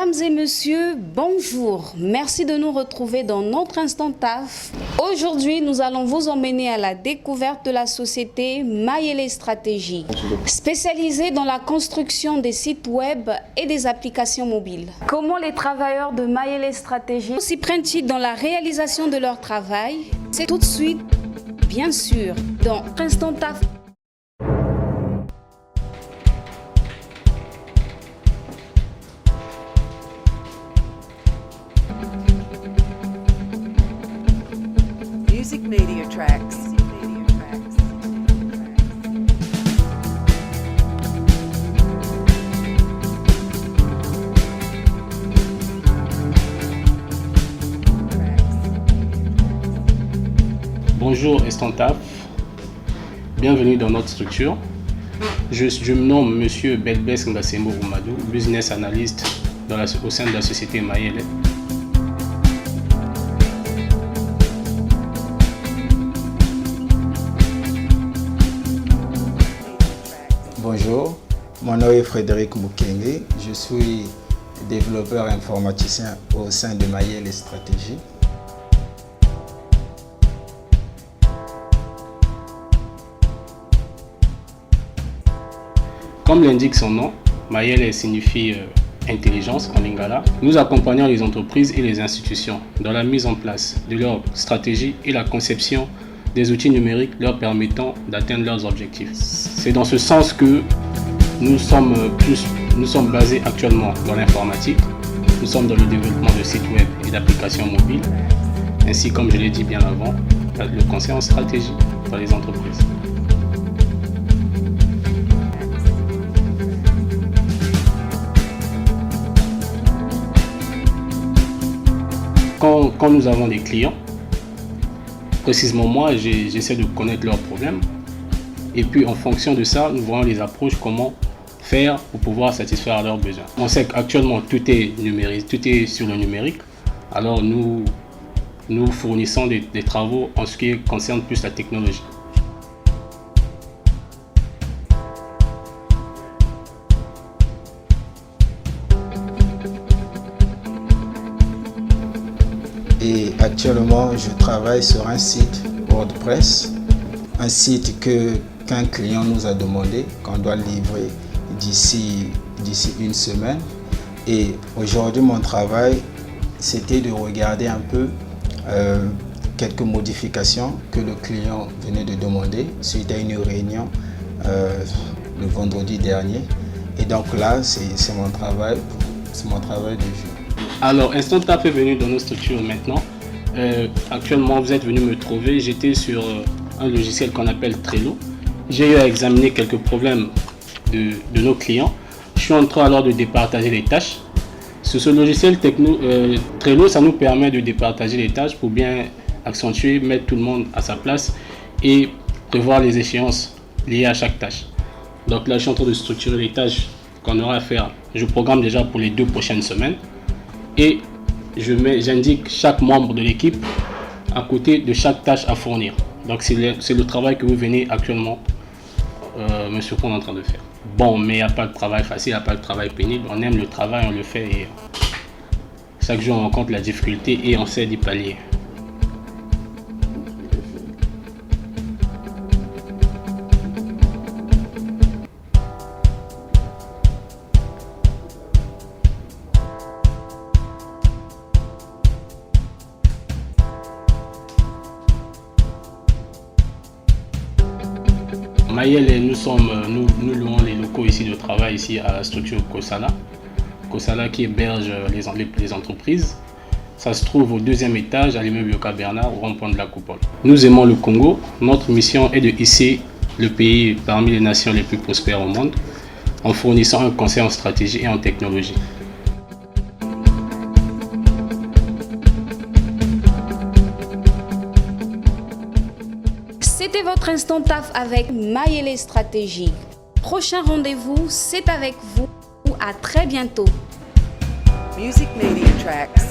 Mesdames et messieurs, bonjour. Merci de nous retrouver dans notre Instant TAF. Aujourd'hui, nous allons vous emmener à la découverte de la société Mayele Stratégie, spécialisée dans la construction des sites web et des applications mobiles. Comment les travailleurs de Mayele Stratégie s'y prennent-ils dans la réalisation de leur travail? C'est tout de suite, bien sûr, dans Instant TAF. Music Media Tracks. Bonjour Instant TAF, bienvenue dans notre structure. Je me nomme Monsieur Belbès Ngasembo Oumadou, business analyst au sein de la société Mayele. Bonjour, mon nom est Frédéric Moukenge, je suis développeur informaticien au sein de Mayele Stratégie. Comme l'indique son nom, Mayele signifie intelligence en lingala. Nous accompagnons les entreprises et les institutions dans la mise en place de leur stratégie et la conception des outils numériques leur permettant d'atteindre leurs objectifs. C'est dans ce sens que nous sommes basés actuellement dans l'informatique. Nous sommes dans le développement de sites web et d'applications mobiles, ainsi comme je l'ai dit bien avant, le conseil en stratégie pour les entreprises. Quand nous avons des clients, précisément moi, j'essaie de connaître leurs problèmes. Et puis en fonction de ça, nous voyons les approches, comment faire pour pouvoir satisfaire leurs besoins. On sait qu'actuellement tout est numérique, tout est sur le numérique. Alors nous fournissons des travaux en ce qui concerne plus la technologie. Et actuellement, je travaille sur un site WordPress, un site qu'un client nous a demandé, qu'on doit livrer d'ici une semaine. Et aujourd'hui, mon travail, c'était de regarder un peu quelques modifications que le client venait de demander suite à une réunion le vendredi dernier. Et donc là, c'est mon travail de jour. Alors, Instant TAF est venu dans nos structures maintenant. Actuellement, vous êtes venu me trouver. J'étais sur un logiciel qu'on appelle Trello. J'ai eu à examiner quelques problèmes de nos clients. Je suis en train alors de départager les tâches. Sur ce logiciel Trello, ça nous permet de départager les tâches pour bien accentuer, mettre tout le monde à sa place et prévoir les échéances liées à chaque tâche. Donc là, je suis en train de structurer les tâches qu'on aura à faire. Je programme déjà pour les 2 prochaines semaines. Et j'indique chaque membre de l'équipe à côté de chaque tâche à fournir. Donc c'est le travail que vous venez actuellement me surprendre en train de faire. Bon, mais il n'y a pas de travail facile, il n'y a pas de travail pénible. On aime le travail, on le fait et chaque jour on rencontre la difficulté et on sait d'y pallier. Mayele, nous louons les locaux ici de travail ici à la structure Kosala. Kosala qui héberge les entreprises. Ça se trouve au 2e étage à l'immeuble Yoka Bernard au rond-point de la Coupole. Nous aimons le Congo. Notre mission est de hisser le pays parmi les nations les plus prospères au monde en fournissant un conseil en stratégie et en technologie. C'était votre Instant TAF avec Mayele Stratégie. Prochain rendez-vous, c'est avec vous. À très bientôt. Music Media Tracks.